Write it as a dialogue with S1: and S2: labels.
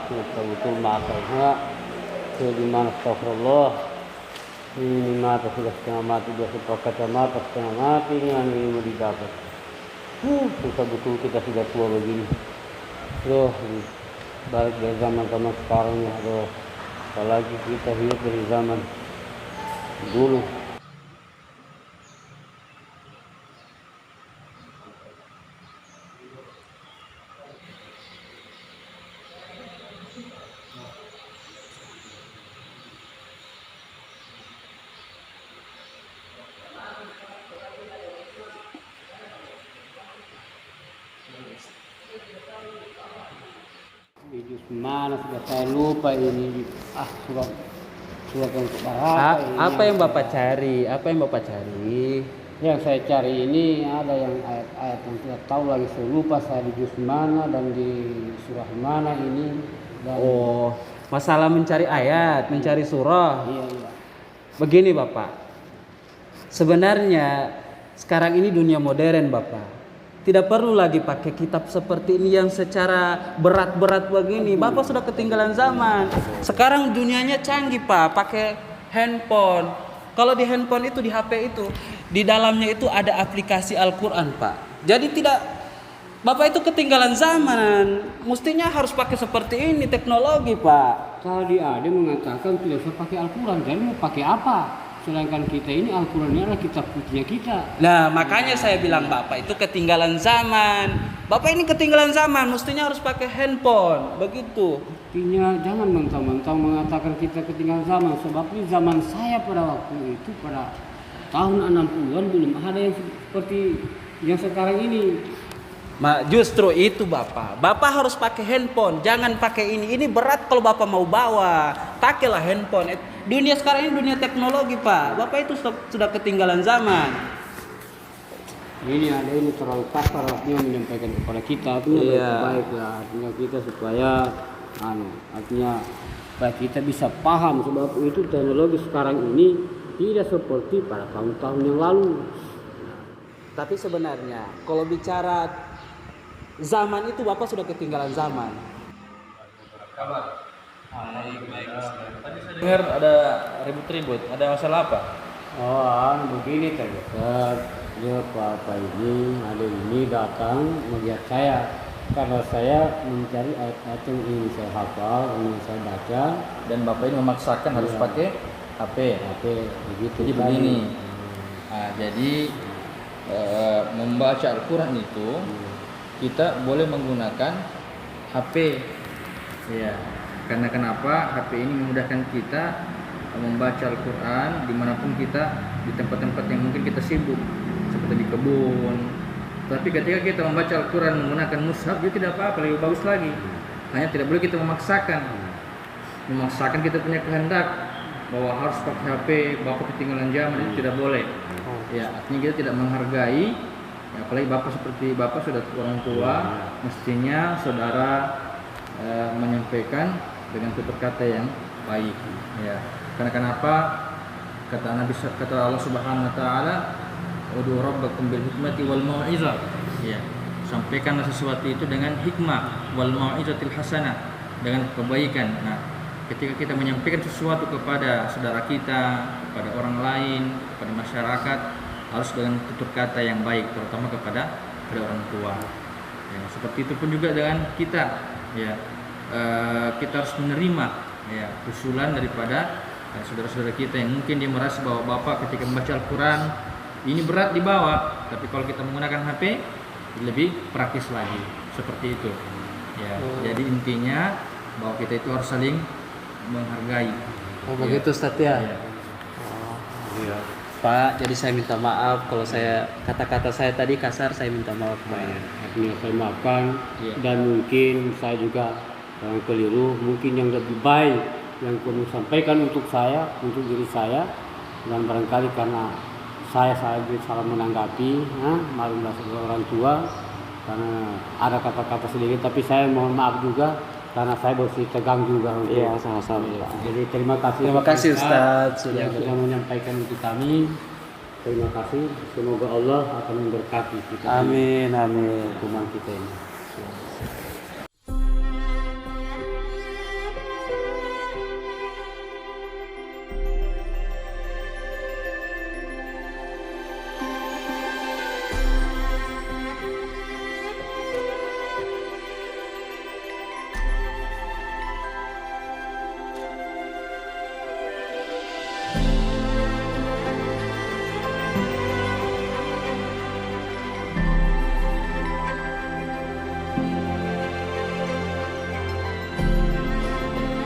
S1: betul-betul maaf ya. Dimana astagfirullah. Ini mata sudah setengah mati, sudah sepakat mata setengah mati yang ini mau didapat. Betul-betul kita sudah tua begini. Loh, balik dari zaman-zaman sekarang ya. Loh, apalagi kita hidup dari zaman dulu. Jus mana sudah saya lupa ini surat untuk berapa
S2: Apa yang Bapak cari? Apa yang Bapak cari?
S1: yang saya cari ini ada yang ayat-ayat yang tidak tahu lagi, saya lupa saya di juz mana dan di surah mana ini dan
S2: Masalah mencari ayat, mencari surah.
S1: iya.
S2: Begini Bapak, sebenarnya sekarang ini dunia modern Bapak. Tidak perlu lagi pakai kitab seperti ini yang secara berat-berat begini. Bapak sudah ketinggalan zaman. Sekarang dunianya canggih Pak, pakai handphone. Kalau di handphone itu, di HP itu, di dalamnya itu ada aplikasi Al-Quran Pak. Jadi Bapak itu ketinggalan zaman. Mestinya harus pakai seperti ini teknologi Pak.
S1: Tadi ada mengatakan tidak usah pakai Al-Quran, jadi mau pakai apa? Sedangkan kita ini Al-Quran ini adalah kitab putihnya kita.
S2: Nah makanya saya bilang Bapak itu ketinggalan zaman. Bapak ini ketinggalan zaman, mestinya harus pakai handphone. Begitu.
S1: Artinya jangan mentang-mentang mengatakan kita ketinggalan zaman. Sebab ini zaman saya pada waktu itu, pada tahun 60-an belum ada yang seperti yang sekarang ini.
S2: Justru itu Bapak. Bapak harus pakai handphone, jangan pakai ini. Ini berat kalau Bapak mau bawa. Pakailah handphone. Dunia sekarang ini dunia teknologi Pak. Bapak itu sudah ketinggalan zaman.
S1: Ini ada ini terlalu kasar artinya menyampaikan kepada kita. Artinya baik lah. Artinya kita supaya supaya kita bisa paham. Sebab itu teknologi sekarang ini tidak seperti pada tahun-tahun yang lalu.
S2: Tapi sebenarnya kalau bicara zaman itu Bapak sudah ketinggalan zaman.
S3: Kabar. Tadi saya dengar ada ribut-ribut. Ada masalah apa?
S1: Begini terdekat. Dia apa ini, ada ini datang melihat saya. Karena saya mencari ayat-ayat yang ingin saya hafal, ingin saya baca.
S3: Dan Bapak ini memaksakan harus pakai HP.
S1: Begitu.
S3: Jadi begini. Jadi membaca Al-Quran itu kita boleh menggunakan HP. Ya. Karena kenapa? HP ini memudahkan kita membaca Al-Quran dimanapun kita, di tempat-tempat yang mungkin kita sibuk, seperti di kebun. Tapi ketika kita membaca Al-Quran menggunakan mushaf, itu tidak apa-apa, lebih bagus lagi. Hanya tidak boleh kita memaksakan kita punya kehendak bahwa harus pakai HP, Bapak ketinggalan zaman, itu tidak boleh. Ya, artinya kita tidak menghargai. Ya, apalagi Bapak sudah orang tua, mestinya saudara menyampaikan dengan tutur kata yang baik. Ya, karena kenapa? Kata Allah Subhanahu Wa Taala, "Ud'u rabbakum bil hikmati wal mau'izah." Ya, sampaikanlah sesuatu itu dengan hikmah, wal mau'izatil hasanah, dengan kebaikan. Nah, ketika kita menyampaikan sesuatu kepada saudara kita, kepada orang lain, kepada masyarakat, harus dengan tutur kata yang baik, terutama kepada orang tua. Ya, seperti itu pun juga dengan kita. Ya, kita harus menerima usulan daripada saudara-saudara kita yang mungkin dia merasa bahwa Bapak ketika membaca Al-Quran ini berat dibawa, tapi kalau kita menggunakan HP lebih praktis lagi, seperti itu. Ya, jadi intinya bahwa kita itu harus saling menghargai.
S2: Begitu Ustaz ya.
S1: Iya.
S2: Pak, jadi saya minta maaf kalau kata-kata saya tadi kasar, saya minta maaf Pak.
S1: Artinya saya maafkan dan mungkin saya juga yang keliru, mungkin yang lebih baik yang perlu sampaikan untuk saya, untuk diri saya, dan barangkali karena saya salah menanggapi, malumlah sebagai orang tua, karena ada kata-kata sedikit, tapi saya mohon maaf juga karena saya bersih tegang juga.
S2: Iya, sama-sama.
S1: Jadi terima kasih.
S2: Terima kasih Ustaz
S1: yang sudah menyampaikan untuk kami. Terima kasih. Semoga Allah akan memberkati kita.
S2: Amin.
S1: Hukuman kita ini.